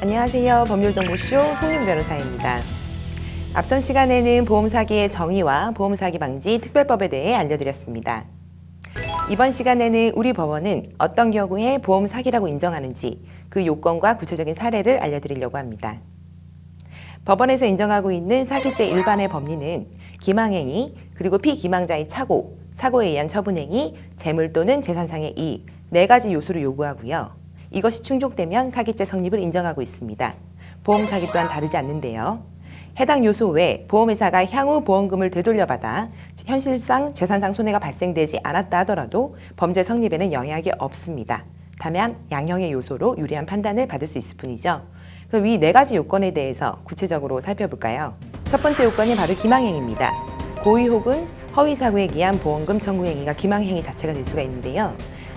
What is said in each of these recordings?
안녕하세요. 법률정보쇼 송윤 변호사입니다. 앞선 시간에는 보험 사기의 정의와 보험 사기 방지 특별법에 대해 알려드렸습니다. 이번 시간에는 우리 법원은 어떤 경우에 보험 사기라고 인정하는지 그 요건과 구체적인 사례를 알려드리려고 합니다. 법원에서 인정하고 있는 사기죄 일반의 법리는 기망행위, 그리고 피기망자의 착오, 착오에 의한 처분행위, 재물 또는 재산상의 이익, 4가지 요소를 요구하고요. 이것이 충족되면 사기죄 성립을 인정하고 있습니다. 보험 사기 또한 다르지 않는데요. 해당 요소 외 보험회사가 향후 보험금을 되돌려받아 현실상 재산상 손해가 발생되지 않았다 하더라도 범죄 성립에는 영향이 없습니다. 다만 양형의 요소로 유리한 판단을 받을 수 있을 뿐이죠. 그럼 이 4가지 요건에 대해서 구체적으로 살펴볼까요? 첫 번째 요건이 바로 기망행위입니다. 고의 혹은 허위 사고에 의한 보험금 청구 행위가 기망행위 자체가 될 수가 있는데요.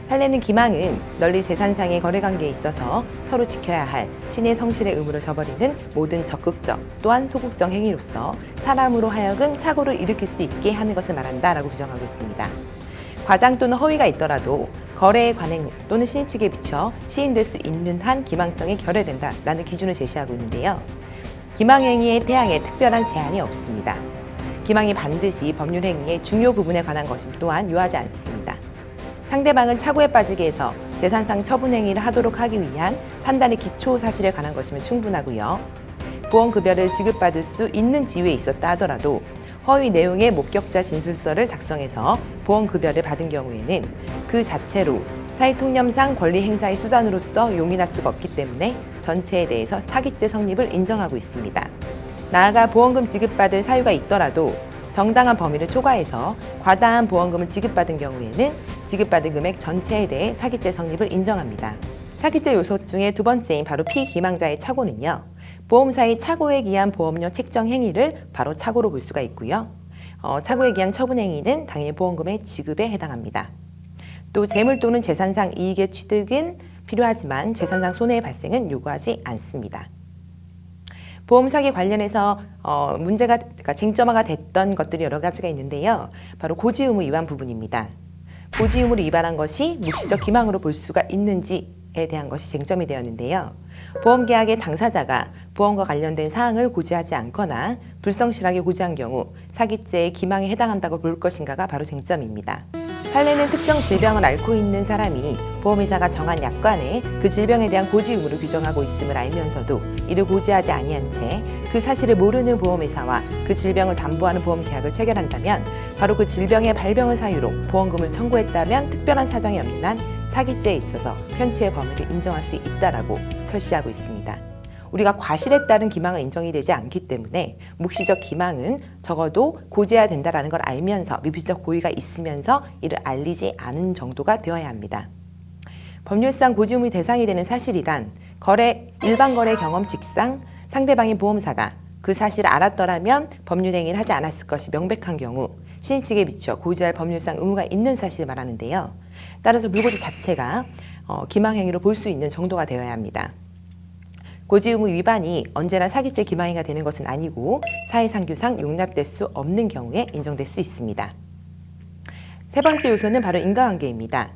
판례는 기망은 널리 재산상의 거래관계에 있어서 서로 지켜야 할 신의 성실의 의무를 저버리는 모든 적극적 또한 소극적 행위로서 사람으로 하여금 착오를 일으킬 수 있게 하는 것을 말한다라고 규정하고 있습니다. 과장 또는 허위가 있더라도 거래의 관행 또는 신의 측에 비춰 시인될 수 있는 한 기망성이 결여된다라는 기준을 제시하고 있는데요. 기망행위의 대항에 특별한 제한이 없습니다. 기망이 반드시 법률행위의 중요 부분에 관한 것임 또한 요하지 않습니다. 상대방을 착오에 빠지게 해서 재산상 처분행위를 하도록 하기 위한 판단의 기초 사실에 관한 것이면 충분하고요. 보험급여를 지급받을 수 있는 지위에 있었다 하더라도 허위 내용의 목격자 진술서를 작성해서 보험급여를 받은 경우에는 그 자체로 사회통념상 권리 행사의 수단으로서 용인할 수가 없기 때문에 전체에 대해서 사기죄 성립을 인정하고 있습니다. 나아가 보험금 지급받을 사유가 있더라도 정당한 범위를 초과해서 과다한 보험금을 지급받은 경우에는 지급받은 금액 전체에 대해 사기죄 성립을 인정합니다. 사기죄 요소 중에 두 번째인 바로 피기망자의 착오는요. 보험사의 착오에 의한 보험료 책정 행위를 바로 착오로 볼 수가 있고요. 착오에 의한 처분 행위는 당연히 보험금의 지급에 해당합니다. 또 재물 또는 재산상 이익의 취득은 필요하지만 재산상 손해의 발생은 요구하지 않습니다. 보험 사기 관련해서 그러니까 쟁점화가 됐던 것들이 여러 가지가 있는데요. 바로 고지 의무 위반 부분입니다. 고지 의무를 위반한 것이 묵시적 기망으로 볼 수가 있는지에 대한 것이 쟁점이 되었는데요. 보험계약의 당사자가 보험과 관련된 사항을 고지하지 않거나 불성실하게 고지한 경우 사기죄의 기망에 해당한다고 볼 것인가가 바로 쟁점입니다. 판례는 특정 질병을 앓고 있는 사람이 보험회사가 정한 약관에 그 질병에 대한 고지 의무를 규정하고 있음을 알면서도 이를 고지하지 아니한 채 그 사실을 모르는 보험회사와 그 질병을 담보하는 보험계약을 체결한다면 바로 그 질병의 발병을 사유로 보험금을 청구했다면 특별한 사정이 없는 한 사기죄에 있어서 편취의 범위를 인정할 수 있다라고 설시하고 있습니다. 우리가 과실에 따른 기망은 인정이 되지 않기 때문에 묵시적 기망은 적어도 고지해야 된다는 걸 알면서 미필적 고의가 있으면서 이를 알리지 않은 정도가 되어야 합니다. 법률상 고지 의무의 대상이 되는 사실이란 일반 거래 경험칙상 상대방인 보험사가 그 사실을 알았더라면 법률행위를 하지 않았을 것이 명백한 경우 신의 측에 비춰 고지할 법률상 의무가 있는 사실을 말하는데요. 따라서 불고지 자체가 기망행위로 볼 수 있는 정도가 되어야 합니다. 고지 의무 위반이 언제나 사기죄 기망행위가 되는 것은 아니고 사회상규상 용납될 수 없는 경우에 인정될 수 있습니다. 세 번째 요소는 바로 인과관계입니다.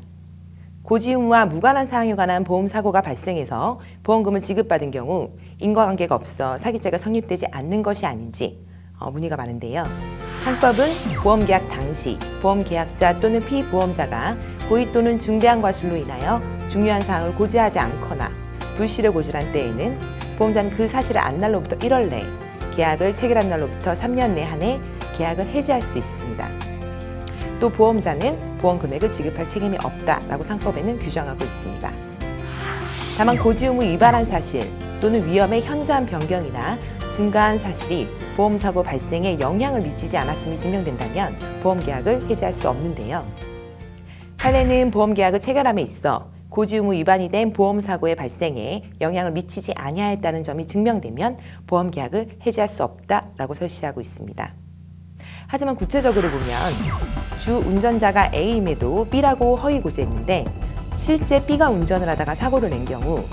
고지 의무와 무관한 사항에 관한 보험사고가 발생해서 보험금을 지급받은 경우 인과관계가 없어 사기죄가 성립되지 않는 것이 아닌지 문의가 많은데요. 상법은 보험계약 당시 보험계약자 또는 피보험자가 고의 또는 중대한 과실로 인하여 중요한 사항을 고지하지 않거나 불실을 고지한 때에는 보험자는 그 사실을 안 날로부터 1월 내에 계약을 체결한 날로부터 3년 내 한해 계약을 해지할 수 있습니다. 또 보험자는 보험 금액을 지급할 책임이 없다라고 상법에는 규정하고 있습니다. 다만 고지 의무 위반한 사실 또는 위험의 현저한 변경이나 증가한 사실이 보험사고 발생에 영향을 미치지 않았음이 증명된다면 보험계약을 해지할 수 없는데요. 판례는 보험계약을 체결함에 있어 고지 의무 위반이 된 보험사고의 발생에 영향을 미치지 아니하였다는 점이 증명되면 보험계약을 해지할 수 없다라고 설시하고 있습니다. 하지만 구체적으로 보면 주 운전자가 A임에도 B라고 허위 고지했는데 실제 B가 운전을 하다가 사고를 낸 경우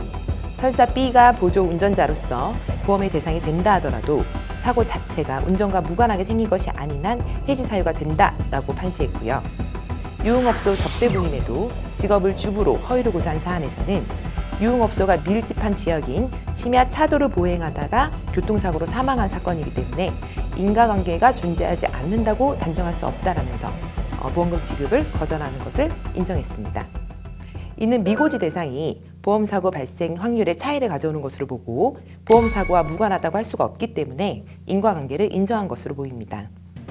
설사 B가 보조 운전자로서 보험의 대상이 된다 하더라도 사고 자체가 운전과 무관하게 생긴 것이 아닌 한 해지 사유가 된다라고 판시했고요. 유흥업소 접대부임에도 직업을 주부로 허위로 고지한 사안에서는 유흥업소가 밀집한 지역인 심야 차도를 보행하다가 교통사고로 사망한 사건이기 때문에 인과관계가 존재하지 않는다고 단정할 수 없다라면서 보험금 지급을 거절하는 것을 인정했습니다. 이는 미고지 대상이 보험사고 발생 확률의 차이를 가져오는 것으로 보고 보험사고와 무관하다고 할 수가 없기 때문에 인과관계를 인정한 것으로 보입니다.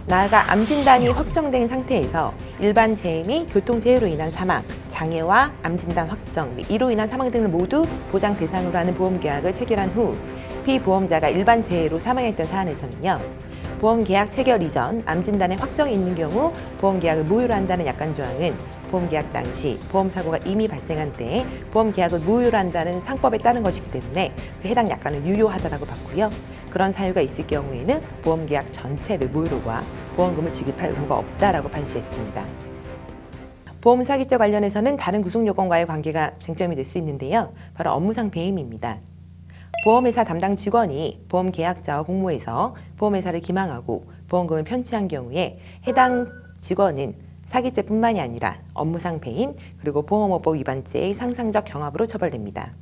나아가 암 진단이 확정된 상태에서 일반 재해 및 교통재해로 인한 사망, 장애와 암 진단 확정, 이로 인한 사망 등을 모두 보장 대상으로 하는 보험계약을 체결한 후 피보험자가 일반 재해로 사망했던 사안에서는요. 보험계약 체결 이전 암 진단의 확정이 있는 경우 보험계약을 무효로 한다는 약관 조항은 보험계약 당시 보험사고가 이미 발생한 때에 보험계약을 무효로 한다는 상법에 따른 것이기 때문에 해당 약관은 유효하다고 봤고요. 그런 사유가 있을 경우에는 보험계약 전체를 무효로 봐 보험금을 지급할 의무가 없다라고 판시했습니다. 보험 사기죄 관련해서는 다른 구속요건과의 관계가 쟁점이 될 수 있는데요. 바로 업무상 배임입니다. 보험회사 담당 직원이 보험계약자와 공모해서 보험회사를 기망하고 보험금을 편취한 경우에 해당 직원은 사기죄뿐만이 아니라 업무상 배임 그리고 보험업법 위반죄의 상상적 경합으로 처벌됩니다.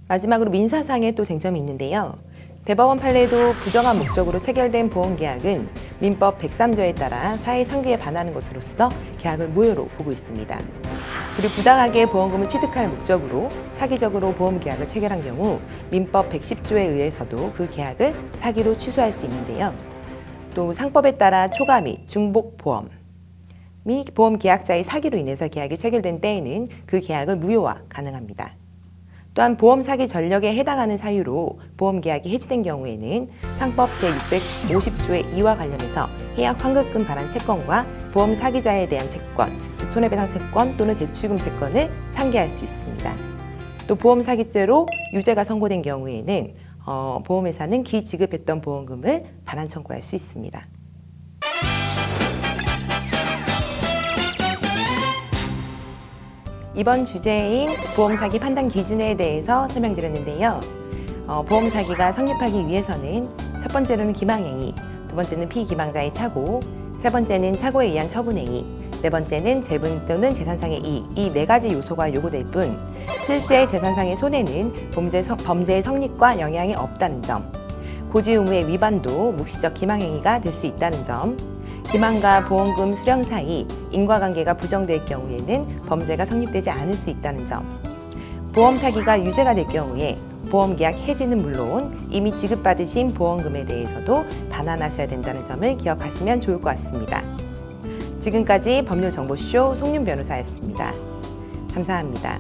마지막으로 민사상의 또 쟁점이 있는데요. 대법원 판례도 부정한 목적으로 체결된 보험계약은 민법 103조에 따라 사회상규에 반하는 것으로서 계약을 무효로 보고 있습니다. 그리고 부당하게 보험금을 취득할 목적으로 사기적으로 보험계약을 체결한 경우 민법 110조에 의해서도 그 계약을 사기로 취소할 수 있는데요. 또 상법에 따라 초과 및 중복 보험 및 보험계약자의 사기로 인해서 계약이 체결된 때에는 그 계약을 무효화 가능합니다. 또한 보험 사기 전력에 해당하는 사유로 보험계약이 해지된 경우에는 상법 제650조의 2와 관련해서 해약 환급금 반환 채권과 보험 사기자에 대한 채권, 즉 손해배상 채권 또는 대출금 채권을 상계할 수 있습니다. 또 보험 사기죄로 유죄가 선고된 경우에는 보험회사는 기지급했던 보험금을 반환 청구할 수 있습니다. 이번 주제인 보험사기 판단 기준에 대해서 설명드렸는데요. 보험사기가 성립하기 위해서는 첫 번째로는 기망행위, 두 번째는 피기망자의 착오, 세 번째는 착오에 의한 처분행위, 네 번째는 재분 또는 재산상의 이익, 이 네 가지 요소가 요구될 뿐 실제 재산상의 손해는 범죄의 성립과 영향이 없다는 점, 고지 의무의 위반도 묵시적 기망행위가 될 수 있다는 점, 기망과 보험금 수령 사이 인과관계가 부정될 경우에는 범죄가 성립되지 않을 수 있다는 점, 보험 사기가 유죄가 될 경우에 보험계약 해지는 물론 이미 지급받으신 보험금에 대해서도 반환하셔야 된다는 점을 기억하시면 좋을 것 같습니다. 지금까지 법률정보쇼 송윤 변호사였습니다. 감사합니다.